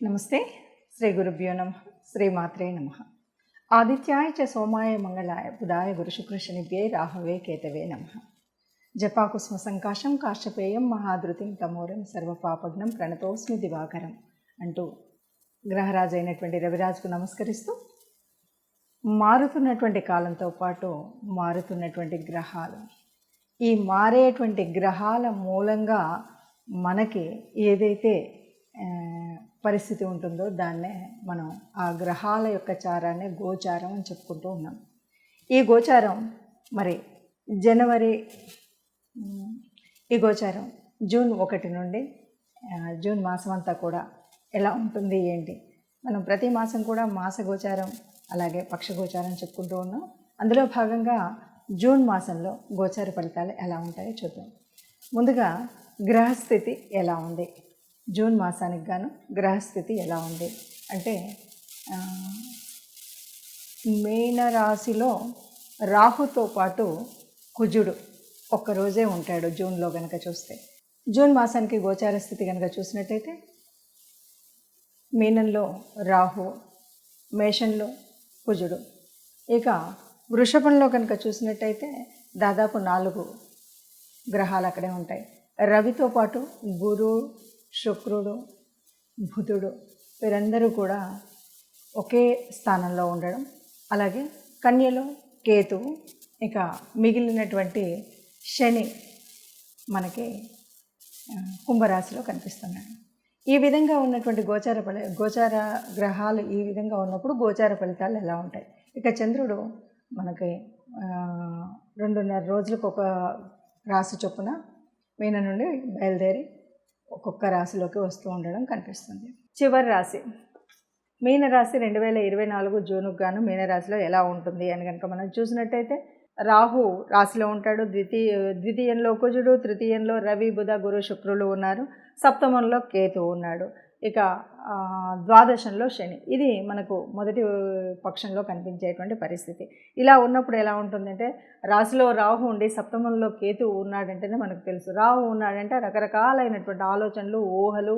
నమస్తే. శ్రీ గురుభ్యో నమ. శ్రీమాత్రే నమ. ఆదిత్యాయ చ సోమాయ మంగళాయ బుధాయ గురుశుక్రశనిభ్యే రాహవే కేతవే నమ. జపాకుస్మ సంకాశం కాశ్యపేయం మహాధృతిం తమోరం సర్వపాపగ్నం ప్రణతోస్మి దివాకరం అంటూ గ్రహరాజు అయినటువంటి రవిరాజుకు నమస్కరిస్తూ, మారుతున్నటువంటి కాలంతో పాటు మారుతున్నటువంటి గ్రహాలు, ఈ మారేటువంటి గ్రహాల మూలంగా మనకి ఏదైతే పరిస్థితి ఉంటుందో దాన్నే మనం ఆ గ్రహాల యొక్క చారాన్ని గోచారం అని చెప్పుకుంటూ ఉన్నాం. ఈ గోచారం మరి ఈ గోచారం జూన్ 1 నుండి జూన్ మాసం అంతా కూడా ఎలా ఉంటుంది ఏంటి, మనం ప్రతి మాసం కూడా మాస గోచారం అలాగే పక్ష గోచారం చెప్పుకుంటూ ఉన్నాం. అందులో భాగంగా జూన్ మాసంలో గోచార ఫలితాలు ఎలా ఉంటాయో చూద్దాం. ముందుగా గ్రహస్థితి ఎలా ఉంది, జూన్ మాసానికి గాను గ్రహస్థితి ఎలా ఉంది అంటే, మీనరాశిలో రాహుతో పాటు కుజుడు ఒక్కరోజే ఉంటాడు జూన్లో కనుక చూస్తే. జూన్ మాసానికి గోచార స్థితి కనుక చూసినట్టయితే మీనంలో రాహు, మేషంలో కుజుడు. ఇక వృషభంలో కనుక చూసినట్టయితే దాదాపు 4 గ్రహాలు అక్కడే ఉంటాయి. రవితో పాటు గురు, శుక్రుడు, బుధుడు వీరందరూ కూడా ఒకే స్థానంలో ఉండడం, అలాగే కన్యలో కేతువు, ఇక మిగిలినటువంటి శని మనకి కుంభరాశిలో కనిపిస్తున్నాడు. ఈ విధంగా ఉన్నటువంటి గోచార గ్రహాలు ఈ విధంగా ఉన్నప్పుడు గోచార ఫలితాలు ఎలా ఉంటాయి. ఇక చంద్రుడు మనకి 2.5 రోజులకు ఒక రాశి చొప్పున మీన నుండి బయలుదేరి ఒక్కొక్క రాశిలోకి వస్తూ ఉండడం కనిపిస్తుంది. చివరి రాశి మీనరాశి 2024 జూన్కు గాను మీనరాశిలో ఎలా ఉంటుంది అని కనుక మనం చూసినట్టయితే, రాహు రాశిలో ఉంటాడు, ద్వితీయంలో కుజుడు, తృతీయంలో రవి, బుధ, గురు, శుక్రులు ఉన్నారు, సప్తమంలో కేతువు ఉన్నాడు, ఇక ద్వాదశంలో శని. ఇది మనకు మొదటి పక్షంలో కనిపించేటువంటి పరిస్థితి. ఇలా ఉన్నప్పుడు ఎలా ఉంటుందంటే, రాశిలో రాహు ఉండి సప్తమంలో కేతువు ఉన్నాడంటేనే మనకు తెలుసు, రాహు ఉన్నాడంటే రకరకాలైనటువంటి ఆలోచనలు, ఊహలు,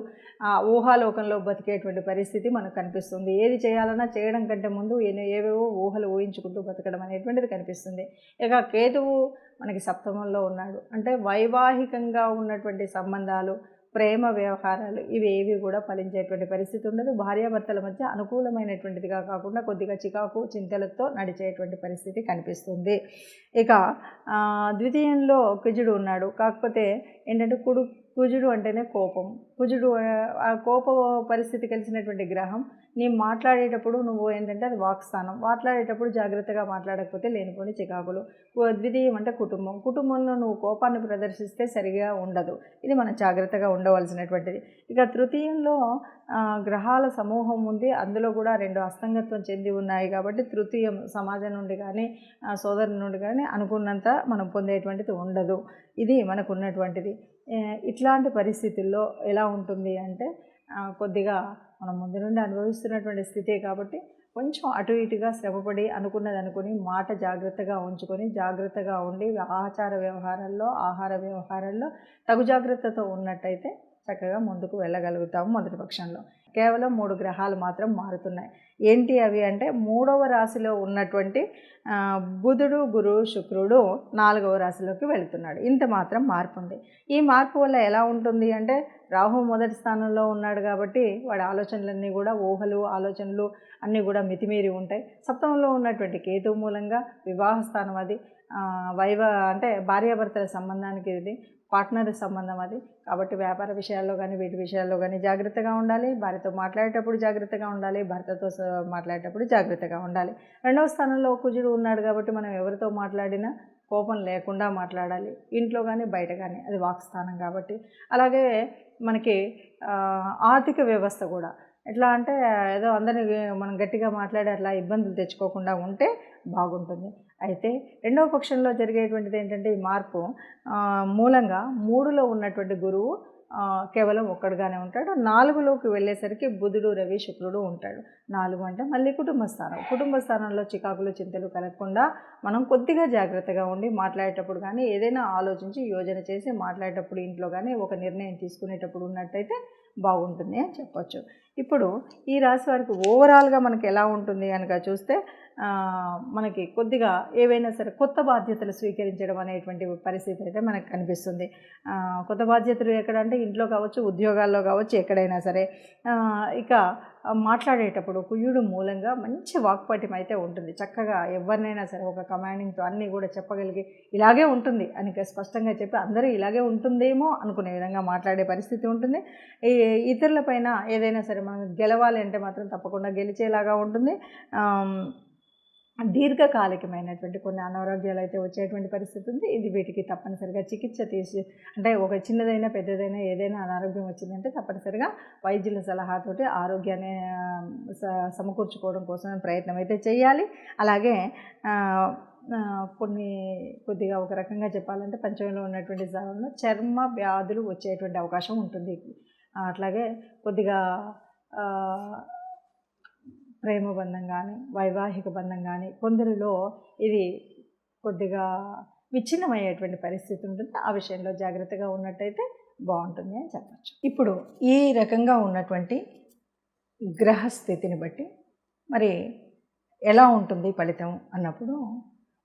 ఊహాలోకంలో బతికేటువంటి పరిస్థితి మనకు కనిపిస్తుంది. ఏది చేయాలన్నా చేయడం కంటే ముందు ఏవేవో ఊహలు ఊహించుకుంటూ బతకడం అనేటువంటిది కనిపిస్తుంది. ఇక కేతువు మనకి సప్తమంలో ఉన్నాడు అంటే వైవాహికంగా ఉన్నటువంటి సంబంధాలు, ప్రేమ వ్యవహారాలు ఇవేవి కూడా ఫలించేటువంటి పరిస్థితి ఉండదు. భార్యాభర్తల మధ్య అనుకూలమైనటువంటిదిగా కాకుండా కొద్దిగా చికాకు చింతలతో నడిచేటువంటి పరిస్థితి కనిపిస్తుంది. ఇక ద్వితీయంలో కుజుడు ఉన్నాడు. కాకపోతే ఏంటంటే కుజుడు అంటేనే కోపం. కుజుడు ఆ కోప పరిస్థితి కలిసినటువంటి గ్రహం. నీ మాట్లాడేటప్పుడు నువ్వు ఏంటంటే అది వాక్స్థానం, మాట్లాడేటప్పుడు జాగ్రత్తగా మాట్లాడకపోతే లేనిపోని చికాకులు. ద్వితీయం అంటే కుటుంబంలో నువ్వు కోపాన్ని ప్రదర్శిస్తే సరిగా ఉండదు. ఇది మనం జాగ్రత్తగా ఉండవలసినటువంటిది. ఇక తృతీయంలో గ్రహాల సమూహం ఉంది, అందులో కూడా 2 అస్తంగత్వం చెంది ఉన్నాయి కాబట్టి తృతీయం సమాజం నుండి కానీ సోదరుల నుండి కానీ అనుకున్నంత మనం పొందేటువంటిది ఉండదు. ఇది మనకు ఉన్నటువంటిది. ఇట్లాంటి పరిస్థితుల్లో ఎలా ఉంటుంది అంటే, కొద్దిగా మనం ముందు నుండి అనుభవిస్తున్నటువంటి స్థితే కాబట్టి కొంచెం అటు ఇటుగా శ్రమపడి అనుకున్నది అనుకుని మాట జాగ్రత్తగా ఉంచుకొని జాగ్రత్తగా ఉండి ఆచార వ్యవహారాల్లో, ఆహార వ్యవహారాల్లో తగు జాగ్రత్తతో ఉన్నట్టయితే చక్కగా ముందుకు వెళ్ళగలుగుతాము. మొదటి పక్షంలో కేవలం 3 గ్రహాలు మాత్రం మారుతున్నాయి. ఏంటి అవి అంటే, 3వ రాశిలో ఉన్నటువంటి బుధుడు, గురు, శుక్రుడు 4వ రాశిలోకి వెళుతున్నాడు. ఇంత మాత్రం మార్పు ఉంది. ఈ మార్పు వల్ల ఎలా ఉంటుంది అంటే, రాహు మొదటి స్థానంలో ఉన్నాడు కాబట్టి వాడి ఆలోచనలన్నీ కూడా ఊహలు, ఆలోచనలు అన్నీ కూడా మితిమీరి ఉంటాయి. సప్తమంలో ఉన్నటువంటి కేతువు మూలంగా వివాహ స్థానం అది, అంటే భార్యాభర్తల సంబంధానికి ఇది పార్ట్నర్ సంబంధం అది. కాబట్టి వ్యాపార విషయాల్లో కానీ వీటి విషయాల్లో కానీ జాగ్రత్తగా ఉండాలి. భార్యతో మాట్లాడేటప్పుడు జాగ్రత్తగా ఉండాలి, భర్తతో మాట్లాడేటప్పుడు జాగ్రత్తగా ఉండాలి. 2వ స్థానంలో కుజుడు ఉన్నాడు కాబట్టి మనం ఎవరితో మాట్లాడినా కోపం లేకుండా మాట్లాడాలి, ఇంట్లో కానీ బయట కానీ, అది వాక్స్థానం కాబట్టి. అలాగే మనకి ఆర్థిక వ్యవస్థ కూడా ఎట్లా అంటే, ఏదో అందరినీ మనం గట్టిగా మాట్లాడి అట్లా ఇబ్బందులు తెచ్చుకోకుండా ఉంటే బాగుంటుంది. అయితే 2వ పక్షంలో జరిగేటువంటిది ఏంటంటే, ఈ మార్పు మూలంగా 3లో ఉన్నటువంటి గురువు కేవలం ఒక్కడుగానే ఉంటాడు. 4లోకి వెళ్ళేసరికి బుధుడు, రవి, శుక్రుడు ఉంటాడు. 4 అంటే మళ్ళీ కుటుంబ స్థానంలో చికాకులు చింతలు కలగకుండా మనం కొద్దిగా జాగ్రత్తగా ఉండి మాట్లాడేటప్పుడు కానీ ఏదైనా ఆలోచించి యోజన చేసి మాట్లాడేటప్పుడు ఇంట్లో కానీ ఒక నిర్ణయం తీసుకునేటప్పుడు ఉన్నట్టయితే బాగుంటుంది అని చెప్పొచ్చు. ఇప్పుడు ఈ రాశి వారికి ఓవరాల్గా మనకి ఎలా ఉంటుంది కనుక చూస్తే మనకి కొద్దిగా ఏవైనా సరే కొత్త బాధ్యతలు స్వీకరించడం అనేటువంటి పరిస్థితి అయితే మనకు కనిపిస్తుంది. కొత్త బాధ్యతలు ఎక్కడంటే ఇంట్లో కావచ్చు, ఉద్యోగాల్లో కావచ్చు, ఎక్కడైనా సరే. ఇక మాట్లాడేటప్పుడు కుయుడు మూలంగా మంచి వాక్పటిమ అయితే ఉంటుంది. చక్కగా ఎవరినైనా సరే ఒక కమాండింగ్తో అన్నీ కూడా చెప్పగలిగి ఇలాగే ఉంటుంది అని స్పష్టంగా చెప్పి అందరూ ఇలాగే ఉంటుందేమో అనుకునే విధంగా మాట్లాడే పరిస్థితి ఉంటుంది. ఇతరులపైన ఏదైనా సరే మనం గెలవాలి అంటే మాత్రం తప్పకుండా గెలిచేలాగా ఉంటుంది. దీర్ఘకాలికమైనటువంటి కొన్ని అనారోగ్యాలు అయితే వచ్చేటువంటి పరిస్థితి ఉంది. ఇది వీటికి తప్పనిసరిగా చికిత్స తీసి, అంటే ఒక చిన్నదైనా పెద్దదైనా ఏదైనా అనారోగ్యం వచ్చిందంటే తప్పనిసరిగా వైద్యుల సలహాతోటి ఆరోగ్యాన్ని సమకూర్చుకోవడం కోసం ప్రయత్నం అయితే చేయాలి. అలాగే కొద్దిగా ఒక రకంగా చెప్పాలంటే పంచమంలో ఉన్నటువంటి స్థానంలో చర్మ వ్యాధులు వచ్చేటువంటి అవకాశం ఉంటుంది. అట్లాగే కొద్దిగా ప్రేమ బంధం కానీ, వైవాహిక బంధం కానీ కొందరిలో ఇది కొద్దిగా విచ్ఛిన్నమయ్యేటువంటి పరిస్థితి ఉంటుంది. ఆ విషయంలో జాగ్రత్తగా ఉన్నట్టయితే బాగుంటుంది అని చెప్పచ్చు. ఇప్పుడు ఈ రకంగా ఉన్నటువంటి గ్రహస్థితిని బట్టి మరి ఎలా ఉంటుంది ఫలితం అన్నప్పుడు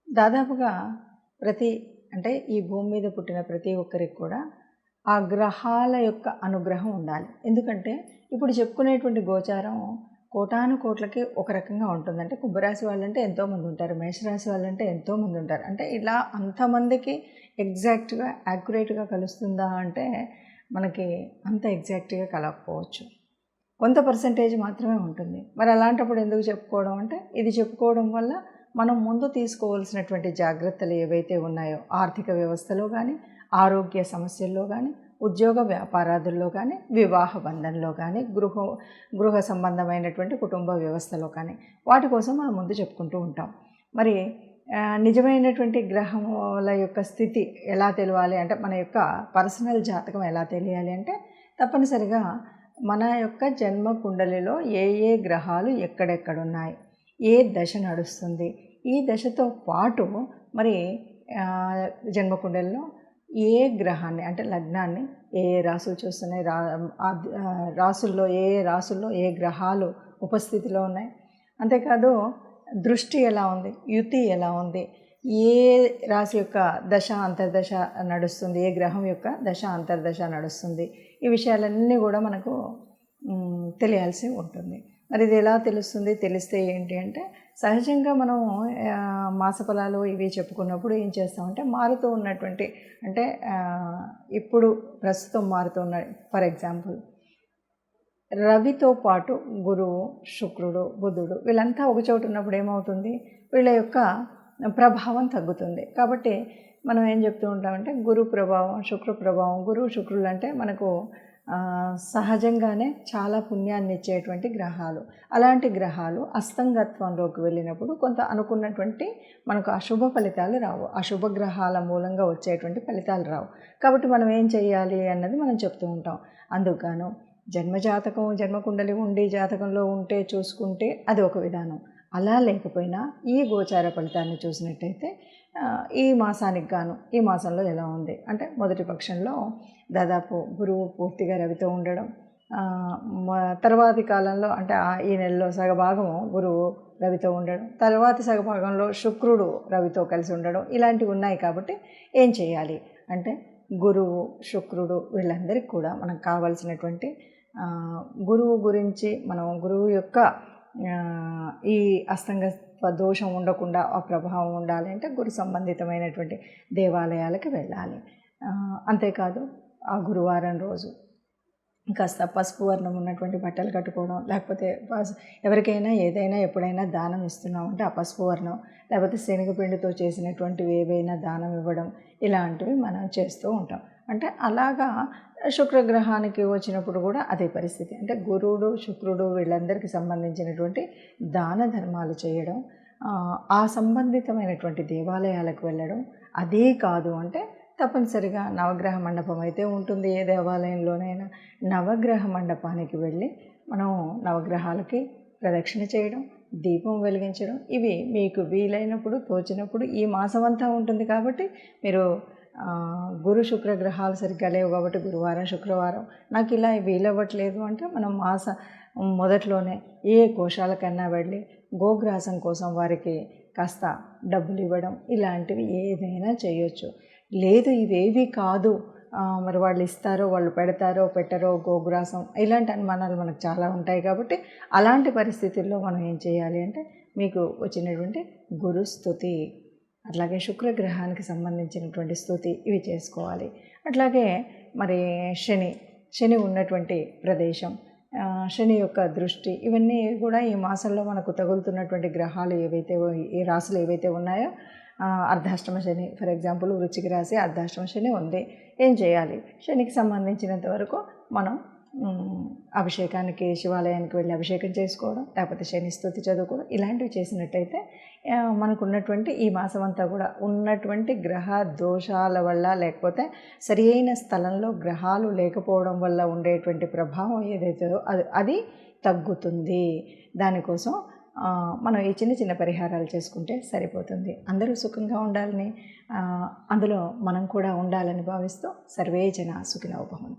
దాదాపుగా అంటే ఈ భూమి మీద పుట్టిన ప్రతి ఒక్కరికి కూడా ఆ గ్రహాల యొక్క అనుగ్రహం ఉండాలి. ఎందుకంటే ఇప్పుడు చెప్పుకునేటువంటి గోచారం కోటాను కోట్లకి ఒక రకంగా ఉంటుంది. అంటే కుంభరాశి వాళ్ళంటే ఎంతోమంది ఉంటారు, మేషరాశి వాళ్ళంటే ఎంతోమంది ఉంటారు. అంటే ఇలా అంతమందికి ఎగ్జాక్ట్గా యాక్యురేట్గా కలుస్తుందా అంటే మనకి అంత ఎగ్జాక్ట్గా కలగకపోవచ్చు, కొంత పర్సంటేజ్ మాత్రమే ఉంటుంది. మరి అలాంటప్పుడు ఎందుకు చెప్పుకోవడం అంటే ఇది చెప్పుకోవడం వల్ల మనం ముందు తీసుకోవాల్సినటువంటి జాగ్రత్తలు ఏవైతే ఉన్నాయో ఆర్థిక వ్యవస్థలో కానీ, ఆరోగ్య సమస్యల్లో కానీ, ఉద్యోగ వ్యాపారాదుల్లో కానీ, వివాహ బంధంలో కానీ, గృహ సంబంధమైనటువంటి కుటుంబ వ్యవస్థలో కానీ వాటి కోసం మనం ముందు చెప్పుకుంటూ ఉంటాం. మరి నిజమైనటువంటి గ్రహముల యొక్క స్థితి ఎలా తెలియాలి అంటే మన యొక్క పర్సనల్ జాతకం ఎలా తెలియాలి అంటే తప్పనిసరిగా మన యొక్క జన్మ కుండలిలో ఏ ఏ గ్రహాలు ఎక్కడెక్కడున్నాయి, ఏ దశ నడుస్తుంది, ఈ దశతో పాటు మరి జన్మకుండలిలో ఏ గ్రహాన్ని అంటే లగ్నాన్ని ఏ రాసులు చూస్తున్నాయి, రాసుల్లో ఏ రాసుల్లో ఏ గ్రహాలు ఉపస్థితిలో ఉన్నాయి, అంతేకాదు దృష్టి ఎలా ఉంది, యుతి ఎలా ఉంది, ఏ రాశి యొక్క దశ అంతర్దశ నడుస్తుంది, ఏ గ్రహం యొక్క దశ అంతర్దశ నడుస్తుంది, ఈ విషయాలన్నీ కూడా మనకు తెలియాల్సి ఉంటుంది. మరి ఇది ఎలా తెలుస్తుంది, తెలిస్తే ఏంటి అంటే సహజంగా మనం మాసఫలాలు ఇవి చెప్పుకున్నప్పుడు ఏం చేస్తామంటే మారుతూ ఉన్నటువంటి అంటే ఇప్పుడు ప్రస్తుతం మారుతున్న ఫర్ ఎగ్జాంపుల్ రవితో పాటు గురువు, శుక్రుడు, బుధుడు వీళ్ళంతా ఒక చోటు ఉన్నప్పుడు ఏమవుతుంది, వీళ్ళ యొక్క ప్రభావం తగ్గుతుంది. కాబట్టి మనం ఏం చెప్తూ ఉంటామంటే గురు ప్రభావం, శుక్ర ప్రభావం. గురువు, శుక్రులు అంటే మనకు సహజంగానే చాలా పుణ్యాన్ని ఇచ్చేటువంటి గ్రహాలు. అలాంటి గ్రహాలు అస్తంగత్వంలోకి వెళ్ళినప్పుడు కొంత అనుకున్నటువంటి మనకు అశుభ ఫలితాలు రావు, అశుభ గ్రహాల మూలంగా వచ్చేటువంటి ఫలితాలు రావు. కాబట్టి మనం ఏం చేయాలి అన్నది మనం చెప్తూ ఉంటాం. అందుకను జన్మజాతకం, జన్మకుండలి ఉండి జాతకంలో ఉంటే చూసుకుంటే అది ఒక విధానం. అలా లేకపోయినా ఈ గోచార ఫలితాన్ని చూసినట్టయితే ఈ మాసానికి గాను ఈ మాసంలో ఎలా ఉంది అంటే మొదటి పక్షంలో దాదాపు గురువు పూర్తిగా రవితో ఉండడం, తర్వాతి కాలంలో అంటే ఈ నెలలో సగభాగము గురువు రవితో ఉండడం, తర్వాతి సగభాగంలో శుక్రుడు రవితో కలిసి ఉండడం, ఇలాంటివి ఉన్నాయి. కాబట్టి ఏం చేయాలి అంటే గురువు, శుక్రుడు వీళ్ళందరికీ కూడా మనకు కావాల్సినటువంటి గురువు గురించి మనం గురువు యొక్క ఈ అస్తంగత్వ దోషం ఉండకుండా ఆ ప్రభావం ఉండాలి అంటే గురు సంబంధితమైనటువంటి దేవాలయాలకు వెళ్ళాలి. అంతేకాదు ఆ గురువారం రోజు కాస్త పసుపు వర్ణం ఉన్నటువంటి బట్టలు కట్టుకోవడం, లేకపోతే ఎవరికైనా ఏదైనా ఎప్పుడైనా దానం ఇస్తున్నామంటే ఆ పసుపు వర్ణం, లేకపోతే శనగపిండితో చేసినటువంటివి ఏవైనా దానం ఇవ్వడం, ఇలాంటివి మనం చేస్తూ ఉంటాం. అంటే అలాగా శుక్రగ్రహానికి వచ్చినప్పుడు కూడా అదే పరిస్థితి. అంటే గురువుడు, శుక్రుడు వీళ్ళందరికీ సంబంధించినటువంటి దాన ధర్మాలు చేయడం, ఆ సంబంధితమైనటువంటి దేవాలయాలకు వెళ్ళడం. అదే కాదు అంటే తప్పనిసరిగా నవగ్రహ మండపం అయితే ఉంటుంది ఏ దేవాలయంలోనైనా, నవగ్రహ మండపానికి వెళ్ళి మనం నవగ్రహాలకి ప్రదక్షిణ చేయడం, దీపం వెలిగించడం, ఇవి మీకు వీలైనప్పుడు తోచినప్పుడు ఈ మాసం అంతా ఉంటుంది. కాబట్టి మీరు గురు శుక్ర గ్రహాలు సరిగ్గా లేవు కాబట్టి గురువారం, శుక్రవారం నాకు ఇలా వీలవ్వట్లేదు అంటే మనం మొదట్లోనే ఏ కోశాలకన్నా వెళ్ళి గోగ్రాసం కోసం వారికి కాస్త డబ్బులు ఇవ్వడం ఇలాంటివి ఏదైనా చేయొచ్చు. లేదు ఇవేవి కాదు, మరి వాళ్ళు ఇస్తారో వాళ్ళు పెడతారో పెట్టరో గోగ్రాసం ఇలాంటి అనుమానాలు మనకు చాలా ఉంటాయి. కాబట్టి అలాంటి పరిస్థితుల్లో మనం ఏం చేయాలి అంటే మీకు వచ్చినటువంటి గురుస్తుతి, అట్లాగే శుక్రగ్రహానికి సంబంధించినటువంటి స్తుతి ఇవి చేసుకోవాలి. అట్లాగే మరి శని ఉన్నటువంటి ప్రదేశం, శని యొక్క దృష్టి ఇవన్నీ కూడా ఈ మాసంలో మనకు తగులుతున్నటువంటి గ్రహాలు ఏవైతే ఈ రాశులు ఏవైతే ఉన్నాయో, అర్ధాష్టమ శని ఫర్ ఎగ్జాంపుల్ వృశ్చిక రాశి అర్ధాష్టమ శని ఉంది. ఏం చేయాలి? శనికి సంబంధించినంత వరకు మనం అభిషేకానికి శివాలయానికి వెళ్ళి అభిషేకం చేసుకోవడం, లేకపోతే శని స్తుతి చదువుకోవడం ఇలాంటివి చేసినట్టయితే మనకు ఉన్నటువంటి ఈ మాసం అంతా కూడా ఉన్నటువంటి గ్రహ దోషాల వల్ల, లేకపోతే సరి అయిన స్థలంలో గ్రహాలు లేకపోవడం వల్ల ఉండేటువంటి ప్రభావం ఏదైతే అది తగ్గుతుంది. దానికోసం మనం ఈ చిన్న చిన్న పరిహారాలు చేసుకుంటే సరిపోతుంది. అందరూ సుఖంగా ఉండాలని, అందులో మనం కూడా ఉండాలని భావిస్తూ సర్వే జనా సుఖినో భవంతు.